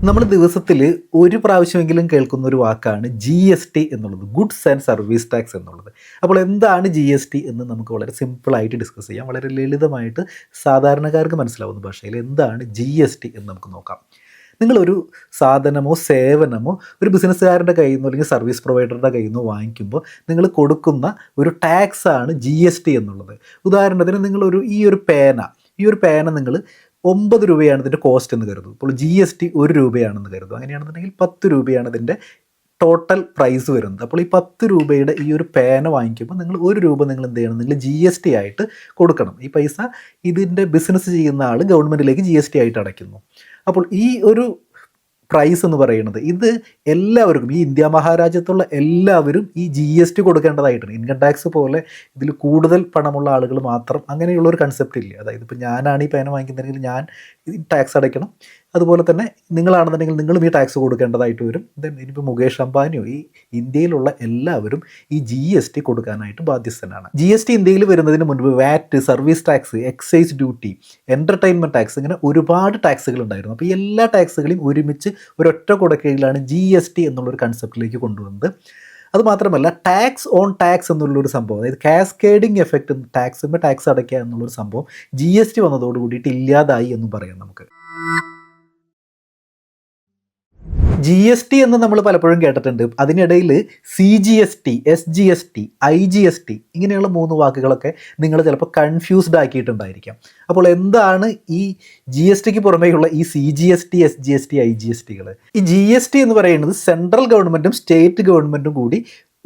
നമ്മൾ ദിവസത്തിൽ ഒരു പ്രാവശ്യമെങ്കിലും കേൾക്കുന്ന ഒരു വാക്കാണ് ജി എസ് ടി എന്നുള്ളത്, ഗുഡ്സ് ആൻഡ് സർവീസ് ടാക്സ് എന്നുള്ളത്. അപ്പോൾ എന്താണ് ജി എസ് ടി എന്ന് നമുക്ക് വളരെ സിമ്പിളായിട്ട് ഡിസ്കസ് ചെയ്യാം. വളരെ ലളിതമായിട്ട് സാധാരണക്കാർക്ക് മനസ്സിലാവുന്ന ഭാഷയിൽ എന്താണ് ജി എസ് ടി എന്ന് നമുക്ക് നോക്കാം. നിങ്ങളൊരു സാധനമോ സേവനമോ ഒരു ബിസിനസ്സുകാരൻ്റെ കയ്യിൽ നിന്നോ അല്ലെങ്കിൽ സർവീസ് പ്രൊവൈഡറുടെ കയ്യിൽ നിന്നോ വാങ്ങിക്കുമ്പോൾ നിങ്ങൾ കൊടുക്കുന്ന ഒരു ടാക്സാണ് ജി എസ് ടി എന്നുള്ളത്. ഉദാഹരണത്തിന് ഈ ഒരു പേന നിങ്ങൾ 9 രൂപയാണ് ഇതിൻ്റെ കോസ്റ്റ് എന്ന് കരുതും. ഇപ്പോൾ ജി എസ് ടി 1 രൂപയാണെന്ന് കരുതും. അങ്ങനെയാണെന്നുണ്ടെങ്കിൽ 10 രൂപയാണ് ഇതിൻ്റെ ടോട്ടൽ പ്രൈസ് വരുന്നത്. അപ്പോൾ ഈ 10 രൂപയുടെ ഈ ഒരു പേന വാങ്ങിക്കുമ്പോൾ നിങ്ങൾ 1 രൂപ നിങ്ങൾ എന്ത് ചെയ്യണം, നിങ്ങൾ ജി എസ് ടി ആയിട്ട് കൊടുക്കണം. ഈ പൈസ ഇതിൻ്റെ ബിസിനസ് ചെയ്യുന്ന ആൾ ഗവൺമെൻറ്റിലേക്ക് ജി എസ് ടി ആയിട്ട് അടയ്ക്കുന്നു. അപ്പോൾ ഈ ഒരു പ്രൈസ് എന്ന് പറയുന്നത് ഇത് എല്ലാവർക്കും, ഈ ഇന്ത്യ മഹാരാജ്യത്തുള്ള എല്ലാവരും ഈ ജി എസ് ടി കൊടുക്കേണ്ടതായിട്ടുണ്ട്. ഇൻകം ടാക്സ് പോലെ ഇതിൽ കൂടുതൽ പണമുള്ള ആളുകൾ മാത്രം അങ്ങനെയുള്ളൊരു കൺസെപ്റ്റ് ഇല്ല. അതായത് ഇപ്പോൾ ഞാനാണ് ഈ പേന വാങ്ങിക്കുന്നതെങ്കിൽ ഞാൻ ടാക്സ് അടയ്ക്കണം, അതുപോലെ തന്നെ നിങ്ങളാണെന്നുണ്ടെങ്കിൽ നിങ്ങളും ഈ ടാക്സ് കൊടുക്കേണ്ടതായിട്ട് വരും. ദെൻ ഇനിയിപ്പോൾ മുകേഷ് അംബാനിയോ ഈ ഇന്ത്യയിലുള്ള എല്ലാവരും ഈ ജി എസ് ടി കൊടുക്കാനായിട്ട് ബാധ്യസ്ഥനാണ്. ജി എസ് ടി ഇന്ത്യയിൽ വരുന്നതിന് മുൻപ് VAT, service tax, excise duty, entertainment tax, ഇങ്ങനെ ഒരുപാട് ടാക്സുകൾ ഉണ്ടായിരുന്നു. അപ്പോൾ ഈ എല്ലാ ടാക്സുകളെയും ഒരുമിച്ച് ഒരൊറ്റ കുടക്കീഴിലാണ് ജി എസ് ടി എന്നുള്ളൊരു കൺസെപ്റ്റിലേക്ക് കൊണ്ടുവന്നത്. അതുമാത്രമല്ല ടാക്സ് ഓൺ ടാക്സ് എന്നുള്ളൊരു സംഭവം, അതായത് കാസ്കേഡിങ് എഫക്റ്റ്, ടാക്സ് അടയ്ക്കുക എന്നുള്ളൊരു സംഭവം ജി എസ് ടി വന്നതോട് കൂടിയിട്ട് ഇല്ലാതായി എന്നും പറയാം നമുക്ക്. ജി എസ് ടി എന്ന് നമ്മൾ പലപ്പോഴും കേട്ടിട്ടുണ്ട്. അതിനിടയിൽ C G S T, S G S T, I G S T ഇങ്ങനെയുള്ള 3 വാക്കുകളൊക്കെ നിങ്ങൾ ചിലപ്പോൾ കൺഫ്യൂസ്ഡ് ആക്കിയിട്ടുണ്ടായിരിക്കാം. അപ്പോൾ എന്താണ് ഈ ജി എസ് ടിക്ക് പുറമേയുള്ള ഈ C G S T, S G S T, I G S ടികൾ? ഈ ജി എസ് ടി എന്ന് പറയുന്നത് സെൻട്രൽ ഗവൺമെൻറ്റും സ്റ്റേറ്റ് ഗവൺമെൻറ്റും കൂടി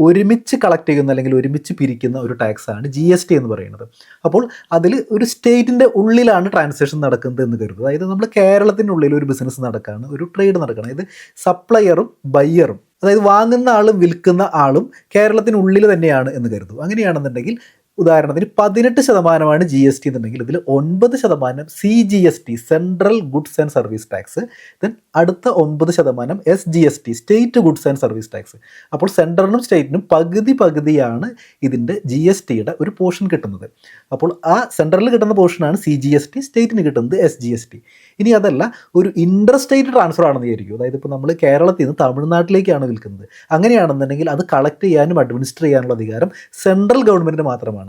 ഒരുമിച്ച് കളക്ട് ചെയ്യുന്ന അല്ലെങ്കിൽ ഒരുമിച്ച് പിരിക്കുന്ന ഒരു ടാക്സാണ് ജി എസ് ടി എന്ന് പറയുന്നത്. അപ്പോൾ അതിൽ ഒരു സ്റ്റേറ്റിൻ്റെ ഉള്ളിലാണ് ട്രാൻസാക്ഷൻ നടക്കുന്നത് എന്ന് കരുതുക. അതായത് നമ്മൾ കേരളത്തിനുള്ളിൽ ഒരു ബിസിനസ് നടക്കുകയാണ്, ഒരു ട്രേഡ് നടക്കണം. അതായത് സപ്ലയറും ബയ്യറും, അതായത് വാങ്ങുന്ന ആളും വിൽക്കുന്ന ആളും കേരളത്തിനുള്ളിൽ തന്നെയാണ് എന്ന് കരുതും. അങ്ങനെയാണെന്നുണ്ടെങ്കിൽ ഉദാഹരണത്തിന് 18% ജി എസ് ടി എന്നുണ്ടെങ്കിൽ ഇതിൽ 9% C G S T, central goods and service tax, then അടുത്ത 9% S G S T, state goods and service tax. അപ്പോൾ സെൻട്രലിനും സ്റ്റേറ്റിനും പകുതിയാണ് ഇതിൻ്റെ ജി എസ് ടിയുടെ ഒരു പോർഷൻ കിട്ടുന്നത്. അപ്പോൾ ആ സെൻട്രലിൽ കിട്ടുന്ന പോർഷനാണ് സി ജി എസ് ടി, സ്റ്റേറ്റിന് കിട്ടുന്നത് എസ് ജി എസ് ടി. ഇനി അതല്ല, ഒരു ഇൻ്റർ സ്റ്റേറ്റ് ട്രാൻസ്ഫർ ആണെന്ന് വിചാരിക്കും. അതായത് ഇപ്പോൾ നമ്മൾ കേരളത്തിൽ നിന്ന് തമിഴ്നാട്ടിലേക്കാണ് വിൽക്കുന്നത്. അങ്ങനെയാണെന്നുണ്ടെങ്കിൽ അത് കളക്ട് ചെയ്യാനും അഡ്മിനിസ്റ്റർ ചെയ്യാനുള്ള അധികാരം സെൻട്രൽ ഗവൺമെൻറ്റിന് മാത്രമാണ്.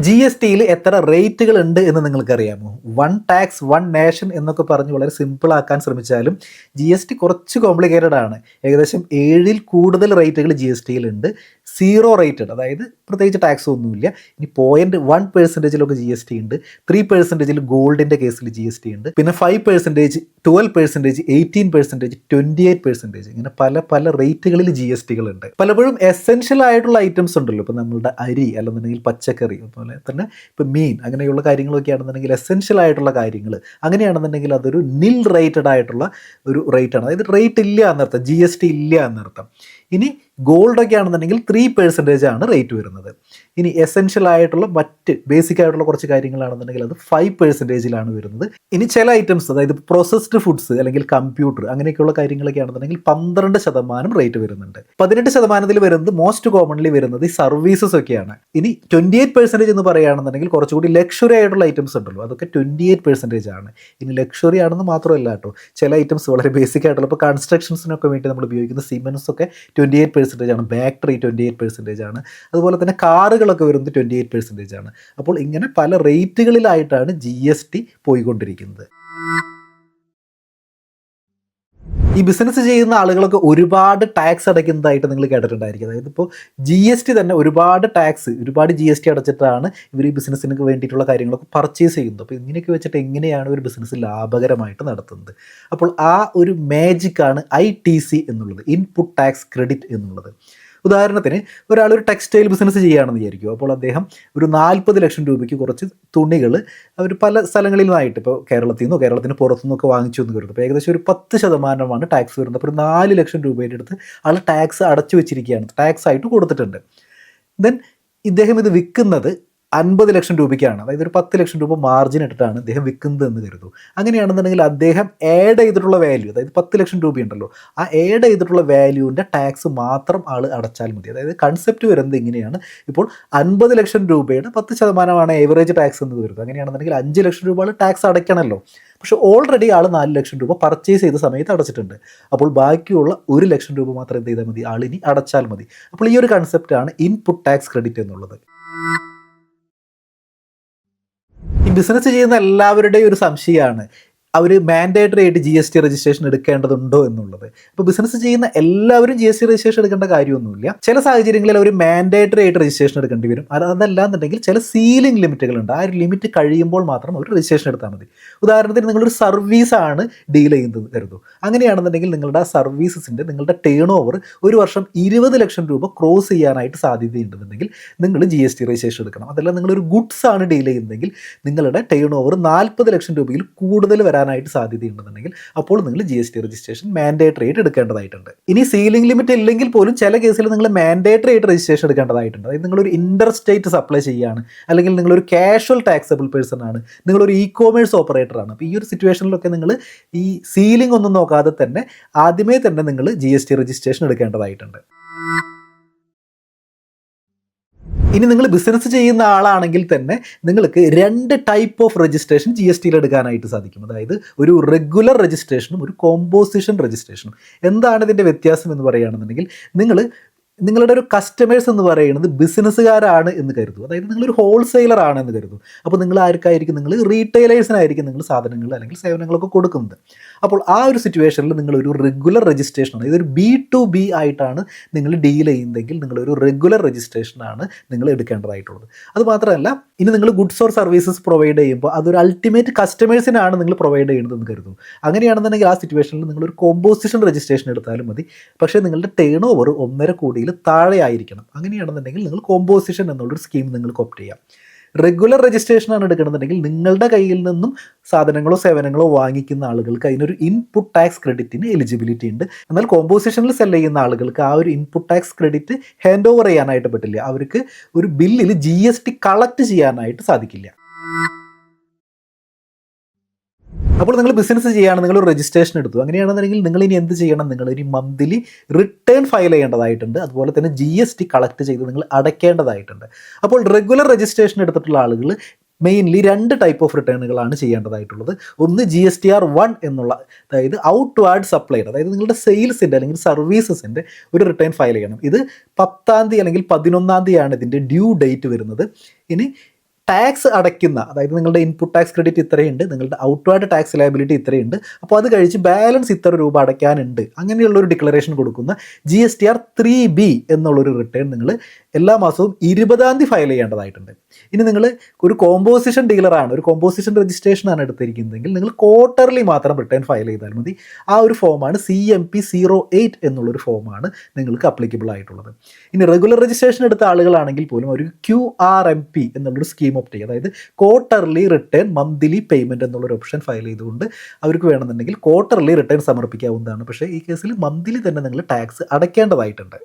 ജി എസ് ടിയിൽ എത്ര റേറ്റുകൾ ഉണ്ട് എന്ന് നിങ്ങൾക്കറിയാമോ? 1 ടാക്സ് 1 നേഷൻ എന്നൊക്കെ പറഞ്ഞ് വളരെ സിമ്പിളാക്കാൻ ശ്രമിച്ചാലും ജി എസ് ടി കുറച്ച് കോംപ്ലിക്കേറ്റഡ് ആണ്. ഏകദേശം 7ൽ കൂടുതൽ റേറ്റുകൾ ജി എസ് ടിയിലുണ്ട്. 0 റേറ്റഡ്, അതായത് പ്രത്യേകിച്ച് ടാക്സ് ഒന്നുമില്ല. ഇനി 0.1% ജി എസ് ടി ഉണ്ട്. 3% ഗോൾഡിൻ്റെ കേസിൽ ജി എസ് ടി ഉണ്ട്. പിന്നെ 5%, 12%, 18%, 28%, ഇങ്ങനെ പല റേറ്റുകളിൽ ജി എസ് ടികളുണ്ട്. പലപ്പോഴും എസെൻഷ്യൽ ആയിട്ടുള്ള ഐറ്റംസ് ഉണ്ടല്ലോ, ഇപ്പോൾ നമ്മളുടെ അരി അല്ലെന്നുണ്ടെങ്കിൽ പച്ചക്കറി, അതുപോലെ തന്നെ ഇപ്പോൾ മീൻ, അങ്ങനെയുള്ള കാര്യങ്ങളൊക്കെ ആണെന്നുണ്ടെങ്കിൽ എസെൻഷ്യൽ ആയിട്ടുള്ള കാര്യങ്ങൾ, അങ്ങനെയാണെന്നുണ്ടെങ്കിൽ അതൊരു നിൽ റേറ്റഡ് ആയിട്ടുള്ള ഒരു റേറ്റാണ്. അതായത് റേറ്റ് ഇല്ല എന്നർത്ഥം, ജി എസ് ടി ഇല്ല എന്നർത്ഥം. ഇനി ഗോൾഡൊക്കെ ആണെന്നുണ്ടെങ്കിൽ 3% ആണ് റേറ്റ് വരുന്നത്. ഇനി എസെൻഷ്യൽ ആയിട്ടുള്ള മറ്റ് ബേസിക് ആയിട്ടുള്ള കുറച്ച് കാര്യങ്ങളാണെന്നുണ്ടെങ്കിൽ അത് 5%ലാണ് വരുന്നത്. ഇനി ചില ഐറ്റംസ്, അതായത് പ്രോസസ്ഡ് ഫുഡ്സ് അല്ലെങ്കിൽ കമ്പ്യൂട്ടർ അങ്ങനെയൊക്കെയുള്ള കാര്യങ്ങളൊക്കെ ആണെന്നുണ്ടെങ്കിൽ 12% റേറ്റ് വരുന്നുണ്ട്. 18% വരുന്നത് മോസ്റ്റ് കോമൺലി വരുന്നത് ഈ സർവീസസ് ഒക്കെയാണ്. ഇനി 28% എന്ന് പറയുകയാണെന്നുണ്ടെങ്കിൽ കുറച്ചുകൂടി ലക്ഷറി ആയിട്ടുള്ള ഐറ്റംസ് ഉണ്ടല്ലോ, അതൊക്കെ 28% ആണ്. ഇനി ലക്ഷറി ആണെന്ന് മാത്രമല്ല കേട്ടോ, ചില ഐറ്റംസ് വളരെ ബേസിക് ആയിട്ടുള്ള, ഇപ്പോൾ കൺസ്ട്രക്ഷൻസിനൊക്കെ വേണ്ടി നമ്മൾ ഉപയോഗിക്കുന്ന സിമെൻറ്റ്സ് ഒക്കെ 28% ആണ്. ബാറ്ററി 28% ആണ്. അതുപോലെ തന്നെ കാറുകളൊക്കെ വരുന്നത് 28% ആണ്. അപ്പോൾ ഇങ്ങനെ പല റേറ്റുകളിലായിട്ടാണ് ജി എസ് ടി പോയിക്കൊണ്ടിരിക്കുന്നത്. ഈ ബിസിനസ് ചെയ്യുന്ന ആളുകളൊക്കെ ഒരുപാട് ടാക്സ് അടയ്ക്കുന്നതായിട്ട് നിങ്ങൾ കേട്ടിട്ടുണ്ടായിരിക്കും. അതായത് ഇപ്പോൾ ജി എസ് ടി തന്നെ ഒരുപാട് ജി എസ് ടി അടച്ചിട്ടാണ് ഇവർ ഈ ബിസിനസ്സിന് വേണ്ടിയിട്ടുള്ള കാര്യങ്ങളൊക്കെ പർച്ചേസ് ചെയ്യുന്നത്. അപ്പോൾ ഇങ്ങനെയൊക്കെ വെച്ചിട്ട് എങ്ങനെയാണ് ഒരു ബിസിനസ് ലാഭകരമായിട്ട് നടത്തുന്നത്? അപ്പോൾ ആ ഒരു മാജിക്കാണ് ITC എന്നുള്ളത്, ഇൻപുട്ട് ടാക്സ് ക്രെഡിറ്റ് എന്നുള്ളത്. ഉദാഹരണത്തിന് ഒരാളൊരു ടെക്സ്റ്റൈൽ ബിസിനസ് ചെയ്യുകയാണെന്ന് വിചാരിക്കും. അപ്പോൾ അദ്ദേഹം ഒരു 40 ലക്ഷം രൂപയ്ക്ക് കുറച്ച് തുണികൾ അവർ പല സ്ഥലങ്ങളിൽ നിന്നായിട്ട്, ഇപ്പോൾ കേരളത്തിന് പുറത്തുനിന്നൊക്കെ വാങ്ങിച്ചു എന്ന് കരുതും. അപ്പോൾ ഏകദേശം ഒരു 10% ടാക്സ് വരുന്നത്. അപ്പോൾ ഒരു 4 ലക്ഷം രൂപയുടെ അടുത്ത് ആൾ ടാക്സ് അടച്ചു വെച്ചിരിക്കുകയാണ്, ടാക്സ് ആയിട്ട് കൊടുത്തിട്ടുണ്ട്. ദെൻ ഇദ്ദേഹം ഇത് വിൽക്കുന്നത് 50 ലക്ഷം രൂപയ്ക്കാണ്, അതായത് ഒരു 10 ലക്ഷം രൂപ മാർജിൻ ഇട്ടിട്ടാണ് അദ്ദേഹം വിൽക്കുന്നത് എന്ന് കരുതൂ. അങ്ങനെയാണെന്നുണ്ടെങ്കിൽ അദ്ദേഹം ആഡ് ചെയ്തിട്ടുള്ള വാല്യൂ, അതായത് 10 ലക്ഷം രൂപയുണ്ടല്ലോ, ആ ആഡ് ചെയ്തിട്ടുള്ള വാല്യൂവിൻ്റെ ടാക്സ് മാത്രം ആൾ അടച്ചാൽ മതി. അതായത് കൺസെപ്റ്റ് വരുന്നത് ഇങ്ങനെയാണ്. ഇപ്പോൾ 50 ലക്ഷം രൂപയുടെ 10% ഏവറേജ് ടാക്സ് എന്ന് കരുതും. അങ്ങനെയാണെന്നുണ്ടെങ്കിൽ 5 ലക്ഷം രൂപ ആൾ ടാക്സ് അടയ്ക്കണമല്ലോ. പക്ഷേ ഓൾറെഡി ആൾ 4 ലക്ഷം രൂപ പർച്ചേസ് ചെയ്ത സമയത്ത് അടച്ചിട്ടുണ്ട്. അപ്പോൾ ബാക്കിയുള്ള 1 ലക്ഷം രൂപ മാത്രം എന്ത് ചെയ്താൽ മതി, ആളിനി അടച്ചാൽ മതി. അപ്പോൾ ഈ ഒരു കൺസെപ്റ്റാണ് ഇൻപുട്ട് ടാക്സ് ക്രെഡിറ്റ് എന്നുള്ളത്. ഈ ബിസിനസ് ചെയ്യുന്ന എല്ലാവരുടെയും ഒരു സംശയമാണ് അവർ മാൻഡേറ്ററി ആയിട്ട് GST രജിസ്ട്രേഷൻ എടുക്കേണ്ടതുണ്ടോ എന്നുള്ളത്. ഇപ്പോൾ ബിസിനസ് ചെയ്യുന്ന എല്ലാവരും GST രജിസ്ട്രേഷൻ എടുക്കേണ്ട കാര്യമൊന്നുമില്ല. ചില സാഹചര്യങ്ങളിൽ അവർ മാൻഡേറ്ററി ആയിട്ട് രജിസ്ട്രേഷൻ എടുക്കേണ്ടി വരും. അതല്ലാന്നുണ്ടെങ്കിൽ ചില സീലിംഗ് ലിമിറ്റുകളുണ്ട്. ആ ഒരു ലിമിറ്റ് കഴിയുമ്പോൾ മാത്രം അവർ രജിസ്ട്രേഷൻ എടുത്താൽ മതി. ഉദാഹരണത്തിന് നിങ്ങളൊരു സർവീസാണ് ഡീൽ ചെയ്യുന്നത് കരുതൂ. അങ്ങനെയാണെന്നുണ്ടെങ്കിൽ നിങ്ങളുടെ ആ സർവീസസിൻ്റെ നിങ്ങളുടെ ടേൺ ഓവർ ഒരു വർഷം 20 ലക്ഷം രൂപ ക്രോസ് ചെയ്യാനായിട്ട് സാധ്യതയുണ്ടെന്നുണ്ടെങ്കിൽ നിങ്ങൾ GST രജിസ്ട്രേഷൻ എടുക്കണം. അതല്ല നിങ്ങളൊരു ഗുഡ്സ് ആണ് ഡീൽ ചെയ്യുന്നതെങ്കിൽ നിങ്ങളുടെ ടേൺ ഓവർ 40 ലക്ഷം രൂപയിൽ കൂടുതൽ വരാനായിട്ട് സാധ്യതയുണ്ടെന്നുണ്ടെങ്കിൽ അപ്പോൾ നിങ്ങൾ GST രജിസ്ട്രേഷൻ മാൻഡേറ്ററി ആയിട്ട് എടുക്കേണ്ടതായിട്ടുണ്ട്. ഇനി സീലിംഗ് ലിമിറ്റ് ഇല്ലെങ്കിൽ പോലും ചില കേസിൽ നിങ്ങൾ മാൻഡേറ്ററി ആയിട്ട് രജിസ്ട്രേഷൻ എടുക്കേണ്ടതായിട്ടുണ്ട്. അതായത് നിങ്ങളൊരു ഇന്റർ സ്റ്റേറ്റ് സപ്ലൈ ചെയ്യുകയാണ്, അല്ലെങ്കിൽ നിങ്ങളൊരു കാഷ്വൽ ടാക്സബിൾ പേഴ്സൺ ആണ്, നിങ്ങളൊരു ഇ-കോമേഴ്സ് ഓപ്പറേറ്റർ ആണ്. അപ്പോൾ ഈ ഒരു സിറ്റുവേഷനിലൊക്കെ നിങ്ങൾ ഈ സീലിംഗ് ഒന്നും നോക്കാതെ തന്നെ ആദ്യമേ തന്നെ നിങ്ങൾ GST രജിസ്ട്രേഷൻ എടുക്കേണ്ടതായിട്ടുണ്ട്. ഇനി നിങ്ങൾ ബിസിനസ് ചെയ്യുന്ന ആളാണെങ്കിൽ തന്നെ നിങ്ങൾക്ക് 2 ടൈപ്പ് ഓഫ് രജിസ്ട്രേഷൻ GSTയിൽ എടുക്കാനായിട്ട് സാധിക്കും. അതായത് ഒരു റെഗുലർ രജിസ്ട്രേഷനും ഒരു കോമ്പോസിഷൻ രജിസ്ട്രേഷനും. എന്താണ് ഇതിൻ്റെ വ്യത്യാസം എന്ന് പറയുകയാണെന്നുണ്ടെങ്കിൽ, നിങ്ങളുടെ ഒരു കസ്റ്റമേഴ്സ് എന്ന് പറയുന്നത് ബിസിനസ്സുകാരാണ് എന്ന് കരുതും. അതായത് നിങ്ങളൊരു ഹോൾസെയിലർ ആണ് എന്ന് കരുതും. അപ്പോൾ നിങ്ങൾ ആർക്കായിരിക്കും, നിങ്ങൾ റീറ്റെയിലേഴ്സിനായിരിക്കും നിങ്ങൾ സാധനങ്ങൾ അല്ലെങ്കിൽ സേവനങ്ങളൊക്കെ കൊടുക്കുന്നത്. അപ്പോൾ ആ ഒരു സിറ്റുവേഷനിൽ നിങ്ങളൊരു റെഗുലർ രജിസ്ട്രേഷനാണ്, ഇതൊരു B2B ആയിട്ടാണ് നിങ്ങൾ ഡീൽ ചെയ്യുന്നതെങ്കിൽ നിങ്ങളൊരു റെഗുലർ രജിസ്ട്രേഷനാണ് നിങ്ങൾ എടുക്കേണ്ടതായിട്ടുള്ളത്. അതുമാത്രമല്ല, ഇനി നിങ്ങൾ ഗുഡ്സ് ഓർ സർവീസസ് പ്രൊവൈഡ് ചെയ്യുമ്പോൾ അതൊരു അൾട്ടിമേറ്റ് കസ്റ്റമേഴ്സിനാണ് നിങ്ങൾ പ്രൊവൈഡ് ചെയ്യുന്നതെന്ന് കരുതും. അങ്ങനെയാണെന്നുണ്ടെങ്കിൽ ആ സിറ്റുവേഷനിൽ നിങ്ങളൊരു കോമ്പോസിഷൻ രജിസ്ട്രേഷൻ എടുത്താലും മതി. പക്ഷേ നിങ്ങളുടെ ടേൺ ഓവർ 1.5 കോടിയിൽ താഴെ ആയിരിക്കണം. അങ്ങനെയാണെന്നുണ്ടെങ്കിൽ നിങ്ങൾ കോമ്പോസിഷൻ എന്നുള്ളൊരു സ്കീം നിങ്ങൾക്ക് ഓപ്റ്റ് ചെയ്യാം. റെഗുലർ രജിസ്ട്രേഷനാണ് എടുക്കണമെന്നുണ്ടെങ്കിൽ നിങ്ങളുടെ കയ്യിൽ നിന്നും സാധനങ്ങളോ സേവനങ്ങളോ വാങ്ങിക്കുന്ന ആളുകൾക്ക് അതിനൊരു ഇൻപുട്ട് ടാക്സ് ക്രെഡിറ്റിന് എലിജിബിലിറ്റി ഉണ്ട്. എന്നാൽ കോമ്പോസിഷനിൽ സെൽ ചെയ്യുന്ന ആളുകൾക്ക് ആ ഒരു input tax credit hand over ചെയ്യാനായിട്ട് പറ്റില്ല. അവർക്ക് ഒരു ബില്ലിൽ GST കളക്ട് ചെയ്യാനായിട്ട് സാധിക്കില്ല. അപ്പോൾ നിങ്ങൾ ബിസിനസ് ചെയ്യുകയാണ്, നിങ്ങളൊരു രജിസ്ട്രേഷൻ എടുത്തു. അങ്ങനെയാണെന്നുണ്ടെങ്കിൽ നിങ്ങൾ ഇനി എന്ത് ചെയ്യണം, നിങ്ങൾ ഇനി മന്ത്ലി റിട്ടേൺ ഫയൽ ചെയ്യേണ്ടതായിട്ടുണ്ട്. അതുപോലെ തന്നെ GST കളക്ട് ചെയ്ത് നിങ്ങൾ അടയ്ക്കേണ്ടതായിട്ടുണ്ട്. അപ്പോൾ റെഗുലർ രജിസ്ട്രേഷൻ എടുത്തിട്ടുള്ള ആളുകൾ മെയിൻലി 2 ടൈപ്പ് ഓഫ് റിട്ടേണുകളാണ് ചെയ്യേണ്ടതായിട്ടുള്ളത്. ഒന്ന് GSTR 1 എന്നുള്ള, അതായത് ഔട്ട്വാർഡ് സപ്ലൈഡ്, അതായത് നിങ്ങളുടെ സെയിൽസിൻ്റെ അല്ലെങ്കിൽ സർവീസസിൻ്റെ ഒരു റിട്ടേൺ ഫയൽ ചെയ്യണം. ഇത് 10-ാം തീയതി അല്ലെങ്കിൽ 11-ാം തീയതിയാണ് ഇതിൻ്റെ ഡ്യൂ ഡേറ്റ് വരുന്നത്. ഇനി ടാക്സ് അടയ്ക്കുന്ന, അതായത് നിങ്ങളുടെ ഇൻപുട്ട് ടാക്സ് ക്രെഡിറ്റ് ഇത്രയുണ്ട്, നിങ്ങളുടെ ഔട്ട്വാർഡ് ടാക്സ് ലയബിലിറ്റി ഇത്രയുണ്ട്, അപ്പോൾ അത് കഴിച്ച് ബാലൻസ് ഇത്ര രൂപ അടയ്ക്കാനുണ്ട്, അങ്ങനെയുള്ളൊരു ഡിക്ലറേഷൻ കൊടുക്കുന്ന GSTR 3B എന്നുള്ളൊരു റിട്ടേൺ നിങ്ങൾ എല്ലാ മാസവും 20-ാം തീയതി ഫയൽ ചെയ്യേണ്ടതായിട്ടുണ്ട്. ഇനി നിങ്ങൾ ഒരു കോമ്പോസിഷൻ ഡീലറാണ്, ഒരു കോമ്പോസിഷൻ രജിസ്ട്രേഷനാണ് എടുത്തിരിക്കുന്നതെങ്കിൽ നിങ്ങൾ ക്വാർട്ടർലി മാത്രം റിട്ടേൺ ഫയൽ ചെയ്താൽ മതി. ആ ഒരു ഫോമാണ് CMP08 എന്നുള്ളൊരു ഫോമാണ് നിങ്ങൾക്ക് അപ്ലിക്കബിൾ ആയിട്ടുള്ളത്. ഇനി റെഗുലർ രജിസ്ട്രേഷൻ എടുത്ത ആളുകളാണെങ്കിൽ പോലും ഒരു QRMP എന്നുള്ളൊരു സ്കീം ഓപ്റ്റ് ചെയ്യുക. അതായത് ക്വാർട്ടർലി റിട്ടേൺ മന്ത്ലി പേയ്മെൻറ്റ് എന്നുള്ളൊരു ഓപ്ഷൻ ഫയൽ ചെയ്തുകൊണ്ട് അവർക്ക് വേണമെന്നുണ്ടെങ്കിൽ ക്വാർട്ടർലി റിട്ടേൺ സമർപ്പിക്കാവുന്നതാണ്. പക്ഷേ ഈ കേസിൽ മന്ത്ലി തന്നെ നിങ്ങൾ ടാക്സ് അടയ്ക്കേണ്ടതായിട്ടുണ്ട്.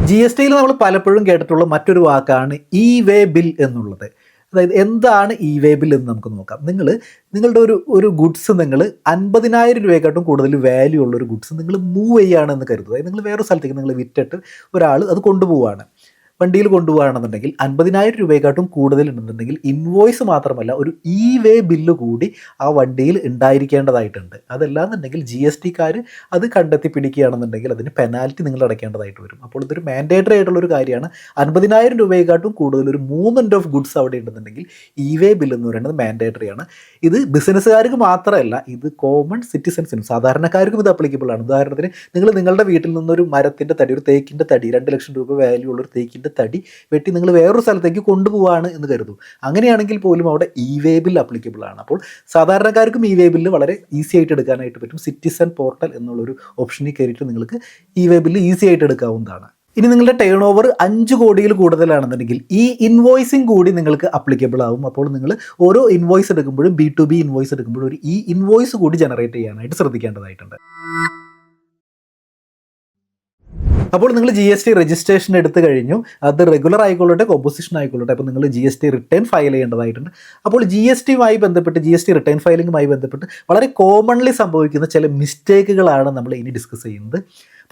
GSTയിൽ നമ്മൾ പലപ്പോഴും കേട്ടിട്ടുള്ള മറ്റൊരു വാക്കാണ് ഇ-വേ ബിൽ എന്നുള്ളത്. അതായത് എന്താണ് ഇ-വേ ബിൽ എന്ന് നമുക്ക് നോക്കാം. നിങ്ങളുടെ ഒരു ഗുഡ്സ് നിങ്ങൾ 50,000 രൂപയെക്കാട്ടും കൂടുതൽ വാല്യൂ ഉള്ളൊരു ഗുഡ്സ് നിങ്ങൾ മൂവ് ചെയ്യുകയാണെന്ന് കരുതുക. അതായത് നിങ്ങൾ വേറൊരു സ്ഥലത്തേക്ക് നിങ്ങൾ വിറ്റിട്ട് ഒരാൾ അത് കൊണ്ടുപോവുകയാണ്, വണ്ടിയിൽ കൊണ്ടുപോകുകയാണെന്നുണ്ടെങ്കിൽ 50,000 രൂപയെക്കാട്ടും കൂടുതലുണ്ടെന്നുണ്ടെങ്കിൽ ഇൻവോയ്സ് മാത്രമല്ല ഒരു ഇ-വേ ബില്ല് കൂടി ആ വണ്ടിയിൽ ഉണ്ടായിരിക്കേണ്ടതായിട്ടുണ്ട്. അതല്ലാന്നുണ്ടെങ്കിൽ GSTക്കാർ അത് കണ്ടെത്തി പിടിക്കുകയാണെന്നുണ്ടെങ്കിൽ അതിന് പെനാൽറ്റി നിങ്ങൾ അടയ്ക്കേണ്ടതായിട്ട് വരും. അപ്പോൾ ഇതൊരു മാൻഡേറ്ററി ആയിട്ടുള്ളൊരു കാര്യമാണ്. 50,000 രൂപയെക്കാട്ടും കൂടുതൽ ഒരു മൂവ്മെൻറ്റ് ഓഫ് ഗുഡ്സ് അവിടെ ഉണ്ടെന്നുണ്ടെങ്കിൽ ഇ-വേ ബിൽ എന്ന് പറയുന്നത് മാൻഡേറ്ററി ആണ്. ഇത് ബിസിനസ്സുകാർക്ക് മാത്രമല്ല, ഇത് കോമൺ സിറ്റിസൺസിനും സാധാരണക്കാർക്കും ഇത് അപ്ലിക്കബിൾ ആണ്. ഉദാഹരണത്തിന് നിങ്ങളുടെ വീട്ടിൽ നിന്നൊരു മരത്തിൻ്റെ തടി, ഒരു തേക്കിൻ്റെ തടി, 2 ലക്ഷം രൂപ വാല്യൂ ഉള്ളൊരു തേക്കിൻ്റെ തടി വെട്ടി നിങ്ങൾ വേറൊരു സ്ഥലത്തേക്ക് കൊണ്ടുപോവാണ് എന്ന് കരുതും. അങ്ങനെയാണെങ്കിൽ പോലും അവിടെ ഇ-വേ ബിൽ അപ്ലിക്കബിൾ ആണ്. അപ്പോൾ സാധാരണക്കാർക്കും ഇ-വേ ബില്ല് വളരെ ഈസി ആയിട്ട് എടുക്കാനായിട്ട് പറ്റും. സിറ്റിസൺ പോർട്ടൽ എന്നുള്ളൊരു ഓപ്ഷനിൽ കയറിയിട്ട് നിങ്ങൾക്ക് ഇ-വേ ബില്ല് ഈസി ആയിട്ട് എടുക്കാവുന്നതാണ്. ഇനി നിങ്ങളുടെ ടേൺ ഓവർ 5 കോടിയിൽ കൂടുതലാണെന്നുണ്ടെങ്കിൽ ഈ ഇൻവോയ്സിങ് കൂടി നിങ്ങൾക്ക് അപ്ലിക്കബിൾ ആവും. അപ്പോൾ നിങ്ങൾ ഓരോ ഇൻവോയ്സ് എടുക്കുമ്പോഴും B2B ഇൻവോയ്സ് എടുക്കുമ്പോഴും ഒരു ഇൻവോയ്സ് കൂടി ജനറേറ്റ് ചെയ്യാനായിട്ട് ശ്രദ്ധിക്കേണ്ടതായിട്ടുണ്ട്. അപ്പോൾ നിങ്ങൾ ജി എസ് ടി രജിസ്ട്രേഷൻ എടുത്തു കഴിഞ്ഞു, അത് റെഗുലർ ആയിക്കൊള്ളട്ടെ കോമ്പോസിഷൻ ആയിക്കൊള്ളട്ടെ, അപ്പോൾ നിങ്ങൾ G S T return file ചെയ്യേണ്ടതായിട്ടുണ്ട്. അപ്പോൾ ജി എസ് ടിയുമായി ബന്ധപ്പെട്ട് ജി എസ് ടി റിട്ടേൺ ഫയലിംഗുമായി ബന്ധപ്പെട്ട് വളരെ കോമൺലി സംഭവിക്കുന്ന ചില മിസ്റ്റേക്കുകളാണ് നമ്മൾ ഇനി ഡിസ്കസ് ചെയ്യുന്നത്.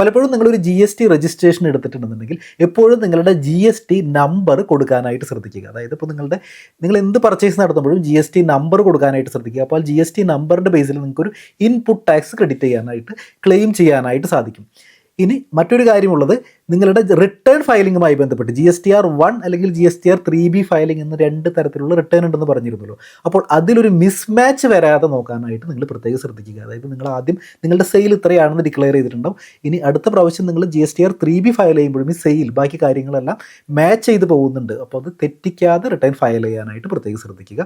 പലപ്പോഴും നിങ്ങളൊരു ജി എസ് ടി രജിസ്ട്രേഷൻ എടുത്തിട്ടുണ്ടെന്നുണ്ടെങ്കിൽ എപ്പോഴും നിങ്ങളുടെ ജി എസ് ടി നമ്പർ കൊടുക്കാനായിട്ട് ശ്രദ്ധിക്കുക. അതായത് ഇപ്പോൾ നിങ്ങൾ എന്ത് പർച്ചേസ് നടത്തുമ്പോഴും ജി എസ് ടി നമ്പർ കൊടുക്കാനായിട്ട് ശ്രദ്ധിക്കുക. അപ്പോൾ ജി എസ് ടി നമ്പറിൻ്റെ ബേസിൽ നിങ്ങൾക്കൊരു ഇൻപുട്ട് ടാക്സ് ക്രെഡിറ്റ് ചെയ്യാനായിട്ട് ക്ലെയിം ചെയ്യാനായിട്ട് സാധിക്കും. ഇനി മറ്റൊരു കാര്യമുള്ളത്, നിങ്ങളുടെ റിട്ടേൺ ഫയലിംഗുമായി ബന്ധപ്പെട്ട് GSTR-1 അല്ലെങ്കിൽ GSTR-3B ഫയലിംഗ് എന്ന 2 തരത്തിലുള്ള റിട്ടേൺ ഉണ്ടെന്ന് പറഞ്ഞിരുന്നല്ലോ. അപ്പോൾ അതിലൊരു മിസ്മാച്ച് വരാതെ നോക്കാനായിട്ട് നിങ്ങൾ പ്രത്യേകം ശ്രദ്ധിക്കുക. അതായത് നിങ്ങൾ ആദ്യം നിങ്ങളുടെ സെയിൽ ഇത്രയാണെന്ന് ഡിക്ലെയർ ചെയ്തിട്ടുണ്ടാവും. ഇനി അടുത്ത പ്രാവശ്യം നിങ്ങൾ GSTR-3B ഫയൽ ചെയ്യുമ്പോഴും ഈ സെയിൽ ബാക്കി കാര്യങ്ങളെല്ലാം മാച്ച് ചെയ്ത് പോകുന്നുണ്ട്. അപ്പോൾ അത് തെറ്റിക്കാതെ റിട്ടേൺ ഫയൽ ചെയ്യാനായിട്ട് പ്രത്യേകം ശ്രദ്ധിക്കുക.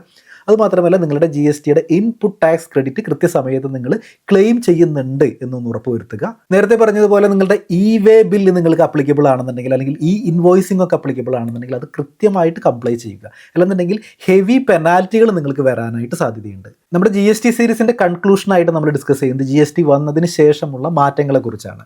അതുമാത്രമല്ല നിങ്ങളുടെ GSTയുടെ ഇൻപുട്ട് ടാക്സ് ക്രെഡിറ്റ് കൃത്യസമയത്ത് നിങ്ങൾ ക്ലെയിം ചെയ്യുന്നുണ്ട് എന്നൊന്ന് ഉറപ്പുവരുത്തുക. നേരത്തെ പറഞ്ഞതുപോലെ നിങ്ങളുടെ ഇ-വേ ബില്ല് നിങ്ങൾക്ക് അപ്ലിക്കബിൾ ആണെന്നുണ്ടെങ്കിൽ അല്ലെങ്കിൽ ഈ ഇൻവോയ്സിംഗ് ഒക്കെ അപ്ലിക്കബിൾ ആണെന്നുണ്ടെങ്കിൽ അത് കൃത്യമായിട്ട് കംപ്ലൈ ചെയ്യുക. അല്ലെന്നുണ്ടെങ്കിൽ ഹെവി പെനാൽറ്റികൾ നിങ്ങൾക്ക് വരാനായിട്ട് സാധ്യതയുണ്ട്. നമ്മുടെ GST സീരീസിൻ്റെ കൺക്ലൂഷനായിട്ട് നമ്മൾ ഡിസ്കസ് ചെയ്യുന്നത് GST വന്നതിന് ശേഷമുള്ള മാറ്റങ്ങളെക്കുറിച്ചാണ്.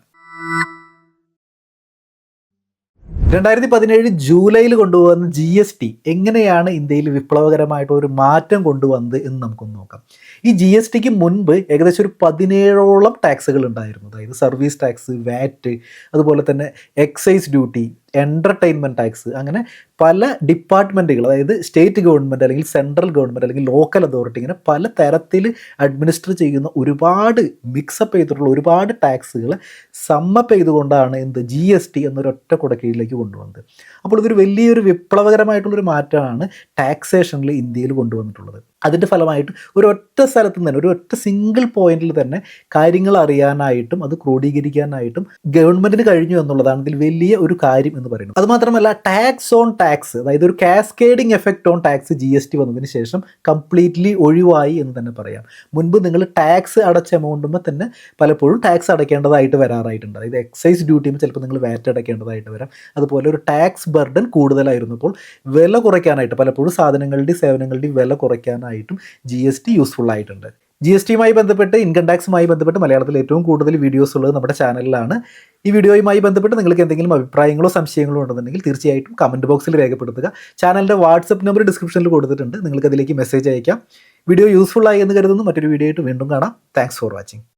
2017 ജൂലൈയിൽ കൊണ്ടുവന്ന GST എങ്ങനെയാണ് ഇന്ത്യയിൽ വിപ്ലവകരമായിട്ടൊരു മാറ്റം കൊണ്ടുവന്നത് എന്ന് നമുക്കൊന്ന് നോക്കാം. ഈ GSTക്ക് മുൻപ് ഏകദേശം ഒരു 17ഓളം ടാക്സുകൾ ഉണ്ടായിരുന്നു. അതായത് സർവീസ് ടാക്സ്, വാറ്റ്, അതുപോലെ തന്നെ എക്സൈസ് ഡ്യൂട്ടി, എൻ്റർടൈൻമെൻറ്റ് ടാക്സ്, അങ്ങനെ പല ഡിപ്പാർട്ട്മെൻറ്റുകൾ, അതായത് സ്റ്റേറ്റ് ഗവൺമെൻറ് അല്ലെങ്കിൽ സെൻട്രൽ ഗവൺമെൻറ് അല്ലെങ്കിൽ ലോക്കൽ അതോറിറ്റി, ഇങ്ങനെ പല തരത്തിൽ അഡ്മിനിസ്റ്റർ ചെയ്യുന്ന ഒരുപാട് മിക്സപ്പ് ചെയ്തിട്ടുള്ള ഒരുപാട് ടാക്സുകൾ സമ്മപ്പ് ചെയ്തുകൊണ്ടാണ് GST എന്നൊരൊറ്റ കുടക്കീഴിലേക്ക് കൊണ്ടുവന്നത്. അപ്പോൾ ഇതൊരു വലിയൊരു വിപ്ലവകരമായിട്ടുള്ളൊരു മാറ്റമാണ് ടാക്സേഷനിൽ ഇന്ത്യയിൽ കൊണ്ടുവന്നിട്ടുള്ളത്. അതിൻ്റെ ഫലമായിട്ട് ഒരൊറ്റ സ്ഥലത്ത് തന്നെ ഒരൊറ്റ സിംഗിൾ പോയിന്റിൽ തന്നെ കാര്യങ്ങൾ അറിയാനായിട്ടും അത് ക്രോഡീകരിക്കാനായിട്ടും ഗവൺമെൻറ്റിന് കഴിഞ്ഞു എന്നുള്ളതാണ് ഇതിൽ വലിയ ഒരു കാര്യം എന്ന് പറയുന്നത്. അതുമാത്രമല്ല ടാക്സ് ഓൺ ടാക്സ്, അതായത് ഒരു cascading effect on tax GST വന്നതിന് ശേഷം കംപ്ലീറ്റ്ലി ഒഴിവായി എന്ന് തന്നെ പറയാം. മുൻപ് നിങ്ങൾ ടാക്സ് അടച്ച എമൗണ്ടുമ്പോൾ തന്നെ പലപ്പോഴും ടാക്സ് അടയ്ക്കേണ്ടതായിട്ട് വരാറായിട്ടുണ്ട്. അതായത് എക്സൈസ് ഡ്യൂട്ടിയും ചിലപ്പോൾ നിങ്ങൾ വാറ്റ് അടയ്ക്കേണ്ടതായിട്ട് വരാം. അതുപോലെ ഒരു ടാക്സ് ബർഡൻ കൂടുതലായിരുന്നപ്പോൾ വില കുറയ്ക്കാനായിട്ട് പലപ്പോഴും സാധനങ്ങളുടെയും സേവനങ്ങളുടെയും വില കുറയ്ക്കാനായിട്ടും GST യൂസ്ഫുൾ ആയിട്ടുണ്ട്. GSTയുമായി ബന്ധപ്പെട്ട് ഇൻകം ടാക്സുമായി ബന്ധപ്പെട്ട് മലയാളത്തിൽ ഏറ്റവും കൂടുതൽ വീഡിയോസ് ഉള്ളത് നമ്മുടെ ചാനലിലാണ്. ഈ വീഡിയോയുമായി ബന്ധപ്പെട്ട് നിങ്ങൾക്ക് എന്തെങ്കിലും അഭിപ്രായങ്ങളോ സംശയങ്ങളോ ഉണ്ടെന്നുണ്ടെങ്കിൽ തീർച്ചയായിട്ടും കമൻറ്റ് ബോക്സിൽ രേഖപ്പെടുത്തുക. ചാനലിൻ്റെ വാട്സപ്പ് നമ്പർ ഡിസ്ക്രിപ്ഷനിൽ കൊടുത്തിട്ടുണ്ട്, നിങ്ങൾക്ക് അതിലേക്ക് മെസ്സേജ് അയക്കാം. വീഡിയോ യൂസ്ഫുൾ ആയി എന്ന് കരുതുന്നു. മറ്റൊരു വീഡിയോ ആയിട്ട് വീണ്ടും കാണാം. Thanks for watching.